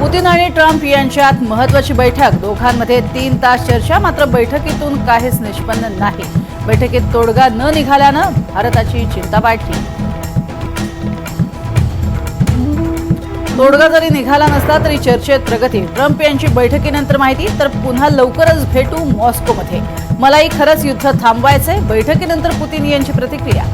Putin आणि Trump यांच्यात महत्त्वाची बैठक. दोघांमध्ये 3 तास चर्चा. मात्र बैठकीतून काहीच निष्पन्न नाही. बैठकीत तोडगा न निघाल्यानं भारताची चिंता वाढली. तोडगा जरी निघाला नसला तरी चर्चेत प्रगती. ट्रम्प यांची बैठकीनंतर माहिती. तर पुन्हा लवकरच भेटू मॉस्कोमध्ये. मलाही खरंच युद्ध थांबवायचंय. बैठकीनंतर पुतीन यांची प्रतिक्रिया.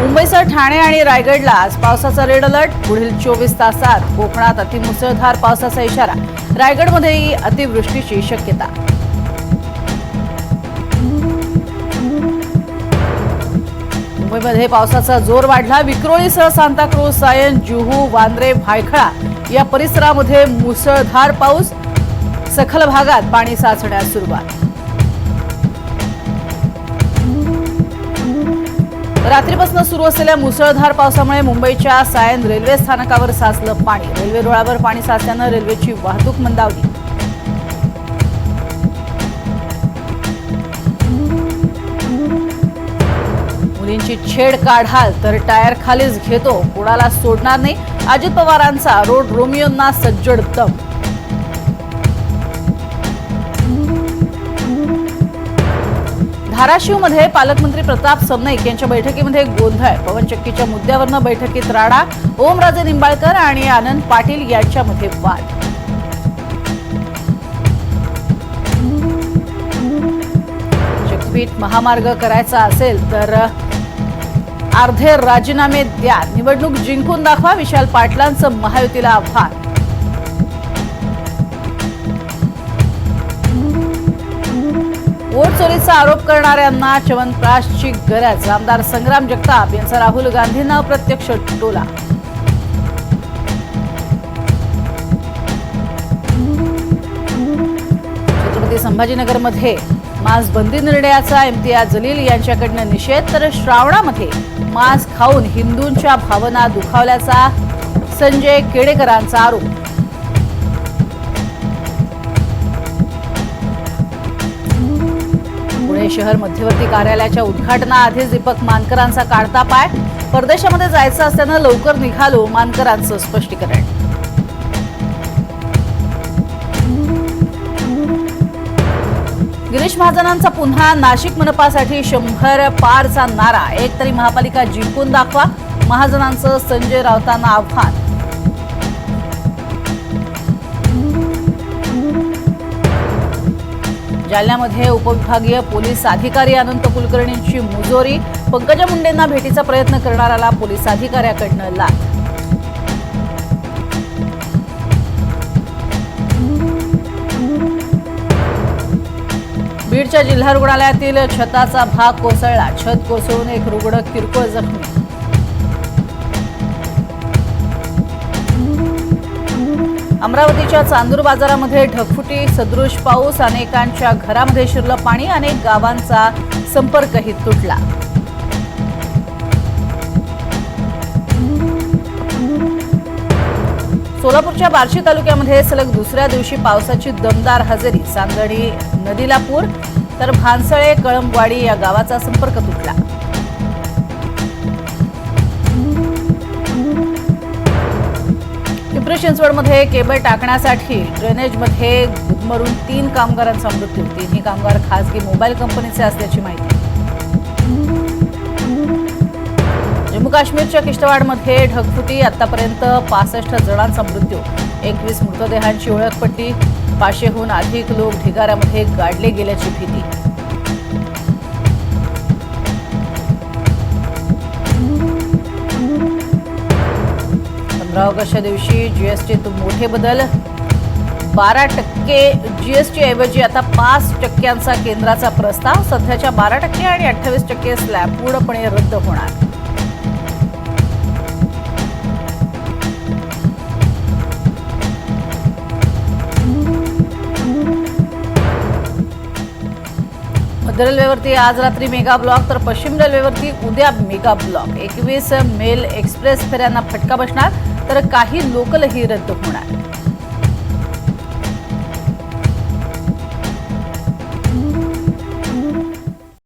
मुंबईसह ठाणे आणि रायगडला आज पावसाचा रेड अलर्ट. पुढील 24 तासात कोकणात अतिमुसळधार पावसाचा इशारा. रायगडमध्येही अतिवृष्टीची शक्यता. मुंबईमध्ये पावसाचा जोर वाढला. विक्रोळीसह सांताक्रूज, सायन, जुहू, वांद्रे, भायखळा या परिसरामध्ये मुसळधार पाऊस. सखल भागात पाणी साचण्यास सुरुवात. रात्रीपासून सुरू असलेल्या मुसळधार पावसामुळे मुंबईच्या सायन रेल्वे स्थानकावर साचलं पाणी. रेल्वे रुळावर पाणी साचल्यानं रेल्वेची वाहतूक मंदावली. मुलींची छेड काढाल तर टायर खालीच घेतो, कोणाला सोडणार नाही. अजित पवारांचा रोड रोमियोंना सज्जड दम. धाराशिवमध्ये पालकमंत्री प्रताप सरनाईक यांच्या बैठकीमध्ये गोंधळ. पवनचक्कीच्या मुद्द्यावरनं बैठकीत राडा. ओमराजे निंबाळकर आणि आनंद पाटील यांच्यामध्ये वाद. शक्तीपीठ महामार्ग करायचा असेल तर अर्धे राजीनामे द्या. निवडणूक जिंकून दाखवा. विशाल पाटलांचं महायुतीला आव्हान. वोट चोरीचा आरोप करणाऱ्यांना च्यवनप्राशची गरज. आमदार संग्राम जगताप यांचा राहुल गांधींना अप्रत्यक्ष टोला. छत्रपती संभाजीनगरमध्ये मांस बंदी निर्णयाचा इम्तियाज जलील यांच्याकडनं निषेध. तर श्रावणामध्ये मांस खाऊन हिंदूंच्या भावना दुखावल्याचा संजय केडेकरांचा आरोप. पुणे शहर मध्यवर्ती कार्यालयाच्या उद्घाटनाआधीच दीपक मानकरांचा काढता पाय. परदेशामध्ये जायचं असल्यानं लवकर निघालो, मानकरांचं स्पष्टीकरण. गिरीश महाजनांचा पुन्हा नाशिक मनपासाठी 100 पारचा नारा. एक तरी महापालिका जिंकून दाखवा. महाजनांचं संजय राऊतांना आव्हान. जालन्यामध्ये उपविभागीय पोलीस अधिकारी अनंत कुलकर्णींची मुजोरी. पंकजा मुंडेंना भेटीचा प्रयत्न करणाऱ्याला पोलीस अधिकाऱ्याकडनं लाच. बीडच्या जिल्हा रुग्णालयातील छताचा भाग कोसळला. छत कोसळून एक रुग्ण किरकोळ जखमी. अमरावतीच्या चांदूर बाजारामध्ये ढगफुटी सदृश पाऊस. अनेकांच्या घरामध्ये शिरलं पाणी. अनेक गावांचा संपर्कही तुटला. सोलापूरच्या बार्शी तालुक्यामध्ये सलग दुसऱ्या दिवशी पावसाची दमदार हजेरी. सांगणी नदीला पूर. तर भानसळे, कळंबवाडी या गावाचा संपर्क तुटला. पिंपरी चिंचवडमध्ये केबल टाकण्यासाठी ड्रेनेजमध्ये गुदमरून 3 कामगारांचा मृत्यू. 3ही कामगार खासगी मोबाईल कंपनीचे असल्याची माहिती. जम्मू काश्मीरच्या किश्तवाडमध्ये ढगफुटी. आतापर्यंत 65 जणांचा मृत्यू. 21 मृतदेहांची ओळख पटली. 500हून अधिक लोक ढिगाऱ्यामध्ये गाडले गेल्याची भीती. ऑगस्टच्या दिवशी जीएसटीत मोठे बदल. 12% जीएसटी ऐवजी आता 5% केंद्राचा प्रस्ताव. सध्याच्या 12% आणि 28% स्लॅब पूर्णपणे रद्द होणार. मध्य रेल्वेवरती आज रात्री मेगा ब्लॉक. तर पश्चिम रेल्वेवरती उद्या मेगा ब्लॉक. 21 मेल एक्सप्रेस फेऱ्यांना फटका बसणार. तर काही लोकलही रद्द होणार.